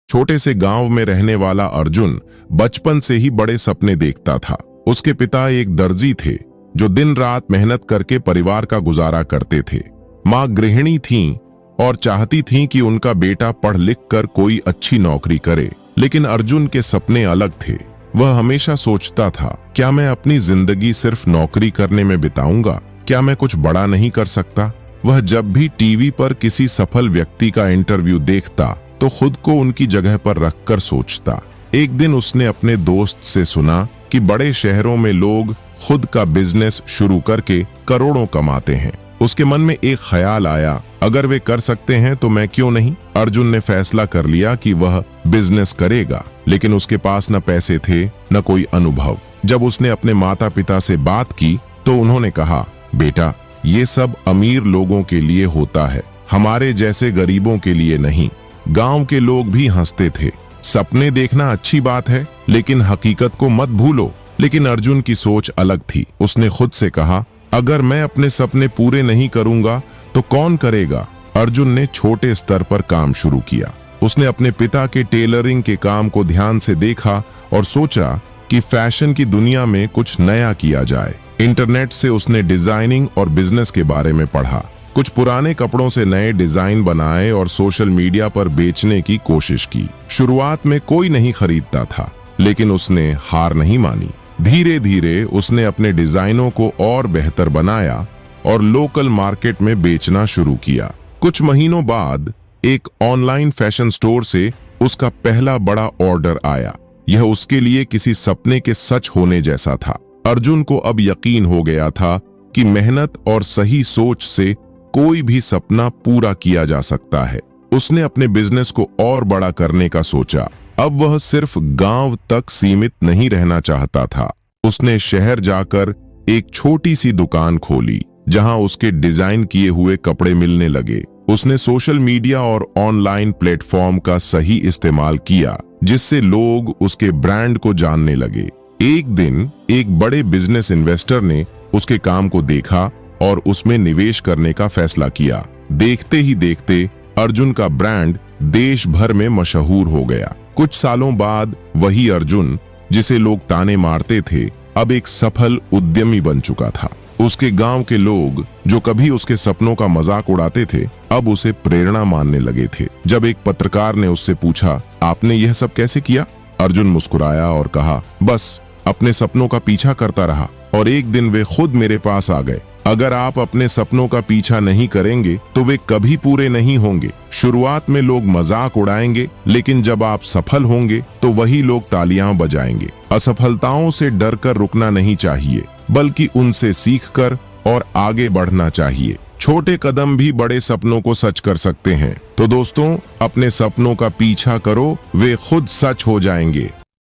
छोटे से गांव में रहने वाला अर्जुन बचपन से ही बड़े सपने देखता था। उसके पिता एक दर्जी थे जो दिन रात मेहनत करके परिवार का गुजारा करते थे। माँ गृहिणी थीं और चाहती थीं कि उनका बेटा पढ़ लिख कर कोई अच्छी नौकरी करे। लेकिन अर्जुन के सपने अलग थे। वह हमेशा सोचता था, क्या मैं अपनी जिंदगी सिर्फ नौकरी करने में बिताऊंगा? क्या मैं कुछ बड़ा नहीं कर सकता? वह जब भी टीवी पर किसी सफल व्यक्ति का इंटरव्यू देखता तो खुद को उनकी जगह पर रखकर सोचता। एक दिन उसने अपने दोस्त से सुना कि बड़े शहरों में लोग खुद का बिजनेस शुरू करके करोड़ों कमाते हैं। उसके मन में एक ख्याल आया, अगर वे कर सकते हैं तो मैं क्यों नहीं? अर्जुन ने फैसला कर लिया कि वह बिजनेस करेगा, लेकिन उसके पास न पैसे थे न कोई अनुभव। जब उसने अपने माता पिता से बात की तो उन्होंने कहा, बेटा, ये सब अमीर लोगों के लिए होता है, हमारे जैसे गरीबों के लिए नहीं। गांव के लोग भी हंसते थे। सपने देखना अच्छी बात है, लेकिन हकीकत को मत भूलो। लेकिन अर्जुन की सोच अलग थी। उसने खुद से कहा, अगर मैं अपने सपने पूरे नहीं करूंगा तो कौन करेगा? अर्जुन ने छोटे स्तर पर काम शुरू किया। उसने अपने पिता के टेलरिंग के काम को ध्यान से देखा और सोचा कि फैशन की दुनिया में कुछ नया किया जाए। इंटरनेट से उसने डिजाइनिंग और बिजनेस के बारे में पढ़ा। कुछ पुराने कपड़ों से नए डिजाइन बनाए और सोशल मीडिया पर बेचने की कोशिश की। शुरुआत में कोई नहीं खरीदता था, लेकिन उसने हार नहीं मानी। धीरे धीरे उसने अपने डिजाइनों को और बेहतर बनाया और लोकल मार्केट में बेचना शुरू किया। कुछ महीनों बाद एक ऑनलाइन फैशन स्टोर से उसका पहला बड़ा ऑर्डर आया। यह उसके लिए किसी सपने के सच होने जैसा था। अर्जुन को अब यकीन हो गया था कि मेहनत और सही सोच से कोई भी सपना पूरा किया जा सकता है। उसने अपने बिजनेस को और बड़ा करने का सोचा। अब वह सिर्फ गांव तक सीमित नहीं रहना चाहता था। उसने शहर जाकर एक छोटी सी दुकान खोली, जहां उसके डिजाइन किए हुए कपड़े मिलने लगे। उसने सोशल मीडिया और ऑनलाइन प्लेटफॉर्म का सही इस्तेमाल किया, जिससे लोग उसके ब्रांड को जानने लगे। एक दिन एक बड़े बिजनेस इन्वेस्टर ने उसके काम को देखा और उसमें निवेश करने का फैसला किया। देखते ही देखते अर्जुन का ब्रांड देश भर में मशहूर हो गया। कुछ सालों बाद वही अर्जुन, जिसे लोग ताने मारते थे, अब एक सफल उद्यमी बन चुका था। उसके गांव के लोग, जो कभी उसके सपनों का मजाक उड़ाते थे, अब उसे प्रेरणा मानने लगे थे। जब एक पत्रकार ने उससे पूछा, आपने यह सब कैसे किया? अर्जुन मुस्कुराया और कहा, बस अपने सपनों का पीछा करता रहा और एक दिन वे खुद मेरे पास आ गए। अगर आप अपने सपनों का पीछा नहीं करेंगे तो वे कभी पूरे नहीं होंगे। शुरुआत में लोग मजाक उड़ाएंगे, लेकिन जब आप सफल होंगे तो वही लोग तालियां बजाएंगे। असफलताओं से डरकर रुकना नहीं चाहिए, बल्कि उनसे सीखकर और आगे बढ़ना चाहिए। छोटे कदम भी बड़े सपनों को सच कर सकते हैं। तो दोस्तों, अपने सपनों का पीछा करो, वे खुद सच हो जाएंगे।